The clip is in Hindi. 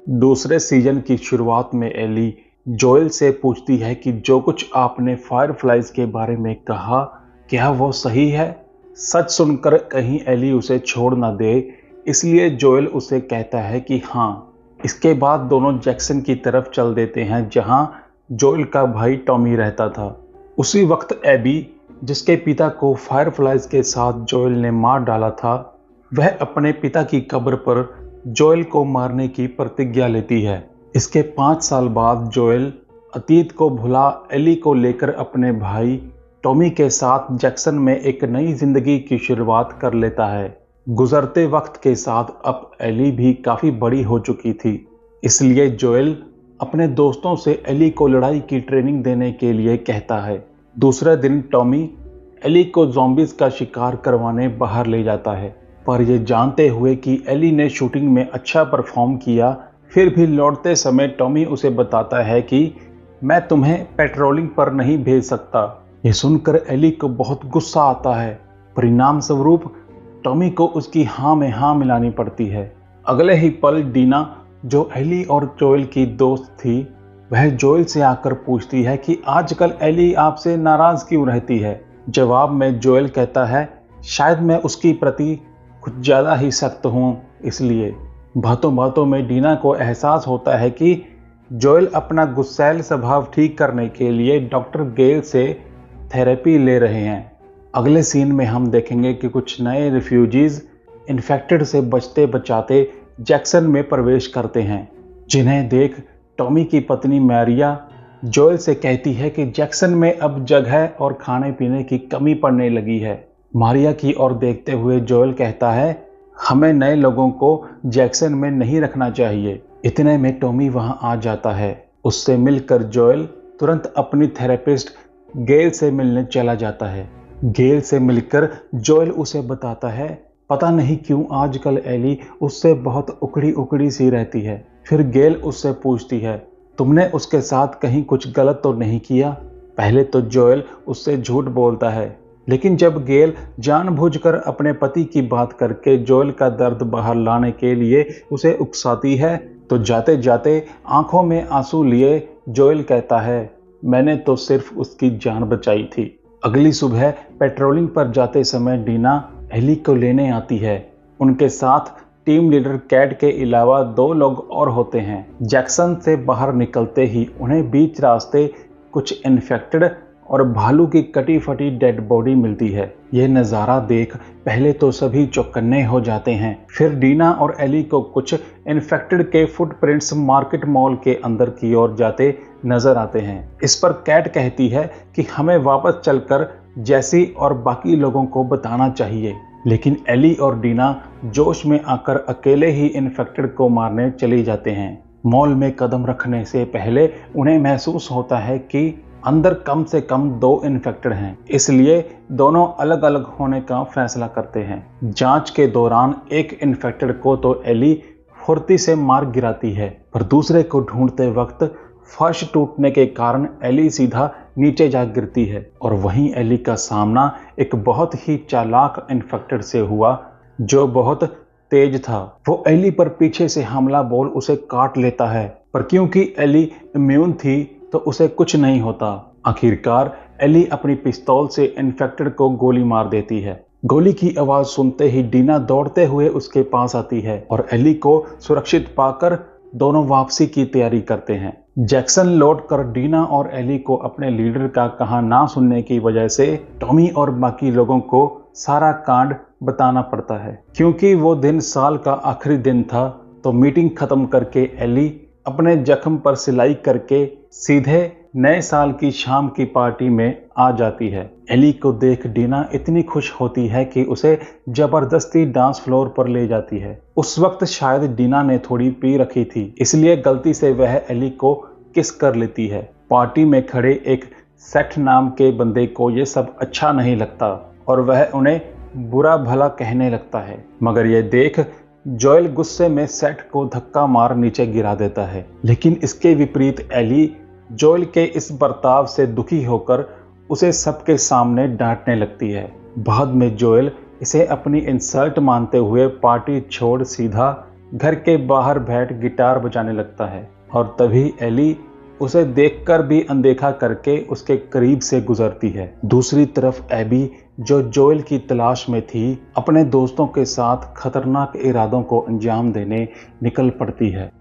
दूसरे सीजन की शुरुआत में एली जोएल से पूछती है कि जो कुछ आपने फायरफ्लाइज के बारे में कहा, क्या वो सही है? सच सुनकर कहीं एली उसे छोड़ ना दे, इसलिए जोएल उसे कहता है कि हाँ। इसके बाद दोनों जैक्सन की तरफ चल देते हैं, जहां जोएल का भाई टॉमी रहता था। उसी वक्त एबी, जिसके पिता को फायरफ्लाइज के साथ जोएल ने मार डाला था, वह अपने पिता की कब्र पर जोएल को मारने की प्रतिज्ञा लेती है। इसके 5 साल बाद जोएल अतीत को भुला एली को लेकर अपने भाई टॉमी के साथ जैक्सन में एक नई जिंदगी की शुरुआत कर लेता है। गुजरते वक्त के साथ अब एली भी काफी बड़ी हो चुकी थी, इसलिए जोएल अपने दोस्तों से एली को लड़ाई की ट्रेनिंग देने के लिए कहता है। दूसरे दिन टॉमी एली को ज़ॉम्बीज का शिकार करवाने बाहर ले जाता है, पर यह जानते हुए कि एली ने शूटिंग में अच्छा परफॉर्म किया, फिर भी लौटते समय टॉमी उसे बताता है कि मैं तुम्हें पेट्रोलिंग पर नहीं भेज सकता। यह सुनकर एली को बहुत गुस्सा आता है। परिणाम स्वरूप टॉमी को उसकी हाँ में हाँ मिलानी पड़ती है। अगले ही पल डीना, जो एली और जोएल की दोस्त थी, वह जोएल से आकर पूछती है कि आजकल एली आपसे नाराज क्यों रहती है। जवाब में जोएल कहता है, शायद मैं उसकी प्रति कुछ ज़्यादा ही सख्त हूँ, इसलिए। बातों बातों में डीना को एहसास होता है कि जोएल अपना गुस्सैल स्वभाव ठीक करने के लिए डॉक्टर गेल से थेरेपी ले रहे हैं। अगले सीन में हम देखेंगे कि कुछ नए रिफ्यूजीज इन्फेक्टेड से बचते बचाते जैक्सन में प्रवेश करते हैं, जिन्हें देख टॉमी की पत्नी मैरिया जोएल से कहती है कि जैक्सन में अब जगह और खाने पीने की कमी पड़ने लगी है। मारिया की ओर देखते हुए जोएल कहता है, हमें नए लोगों को जैक्सन में नहीं रखना चाहिए। इतने में टॉमी वहां आ जाता है। उससे मिलकर जोएल तुरंत अपनी थेरेपिस्ट गेल से मिलने चला जाता है। गेल से मिलकर जोएल उसे बताता है, पता नहीं क्यों आजकल एली उससे बहुत उकड़ी उकड़ी सी रहती है। फिर गेल उससे पूछती है, तुमने उसके साथ कहीं कुछ गलत तो नहीं किया? पहले तो जोएल उससे झूठ बोलता है, लेकिन जब गेल जानबूझकर अपने पति की बात करके जोएल का दर्द बाहर लाने के लिए उसे उकसाती है, तो जाते जाते आंखों में आंसू लिए जोएल कहता है, मैंने तो सिर्फ उसकी जान बचाई थी। अगली सुबह पेट्रोलिंग पर जाते समय डीना एली को लेने आती है। उनके साथ टीम लीडर कैट के अलावा 2 लोग और होते हैं। जैक्सन से बाहर निकलते ही उन्हें बीच रास्ते कुछ इन्फेक्टेड और भालू की कटी फटी डेड बॉडी मिलती है। यह नज़ारा देख पहले तो सभी चौकन्ने हो जाते हैं। फिर डीना और एली को कुछ इन्फेक्टेड के फुटप्रिंट्स मार्केट मॉल के अंदर की ओर जाते नजर आते हैं। इस पर कैट कहती है कि हमें वापस चलकर जैसी और बाकी लोगों को बताना चाहिए, लेकिन एली और डीना जोश में आकर अकेले ही इन्फेक्टेड को मारने चले जाते हैं। मॉल में कदम रखने से पहले उन्हें महसूस होता है कि अंदर कम से कम 2 इन्फेक्टेड हैं, इसलिए दोनों अलग अलग होने का फैसला करते हैं। जांच के दौरान एक इन्फेक्टेड को तो एली फुर्ती से मार गिराती है, पर दूसरे को ढूंढते वक्त फर्श टूटने के कारण एली सीधा नीचे जा गिरती है। और वहीं एली का सामना एक बहुत ही चालाक इन्फेक्टेड से हुआ, जो बहुत तेज था। वो एली पर पीछे से हमला बोल उसे काट लेता है, पर क्योंकि एली इम्यून थी तो उसे कुछ नहीं होता। आखिरकार एली अपनी पिस्तौल से इन्फेक्टेड को गोली मार देती है। गोली की आवाज सुनते ही डीना दौड़ते हुए उसके पास आती है और एली को सुरक्षित पाकर दोनों वापसी की तैयारी करते हैं। जैक्सन लौटकर डीना और एली को अपने लीडर का कहा ना सुनने की वजह से टॉमी और बाकी लोगों को सारा कांड बताना पड़ता है। क्योंकि वो दिन साल का आखिरी दिन था, तो मीटिंग खत्म करके एली अपने जख्म पर सिलाई करके सीधे नए साल की शाम की पार्टी में आ जाती है। एली को देख डीना इतनी खुश होती है कि उसे जबरदस्ती डांस फ्लोर पर ले जाती है। उस वक्त शायद डीना ने थोड़ी पी रखी थी, इसलिए गलती से वह एली को किस कर लेती है। पार्टी में खड़े एक सेठ नाम के बंदे को यह सब अच्छा नहीं लगता और वह उन्हें बुरा भला कहने लगता है, मगर यह देख जोएल गुस्से में सेठ को धक्का मार नीचे गिरा देता है। लेकिन इसके विपरीत एली जोएल के इस बर्ताव से दुखी होकर उसे सबके सामने डांटने लगती है। बाद में जोएल इसे अपनी इंसल्ट मानते हुए पार्टी छोड़ सीधा घर के बाहर बैठ गिटार बजाने लगता है और तभी एली उसे देखकर भी अनदेखा करके उसके करीब से गुजरती है। दूसरी तरफ एबी, जो जोएल की तलाश में थी, अपने दोस्तों के साथ खतरनाक इरादों को अंजाम देने निकल पड़ती है।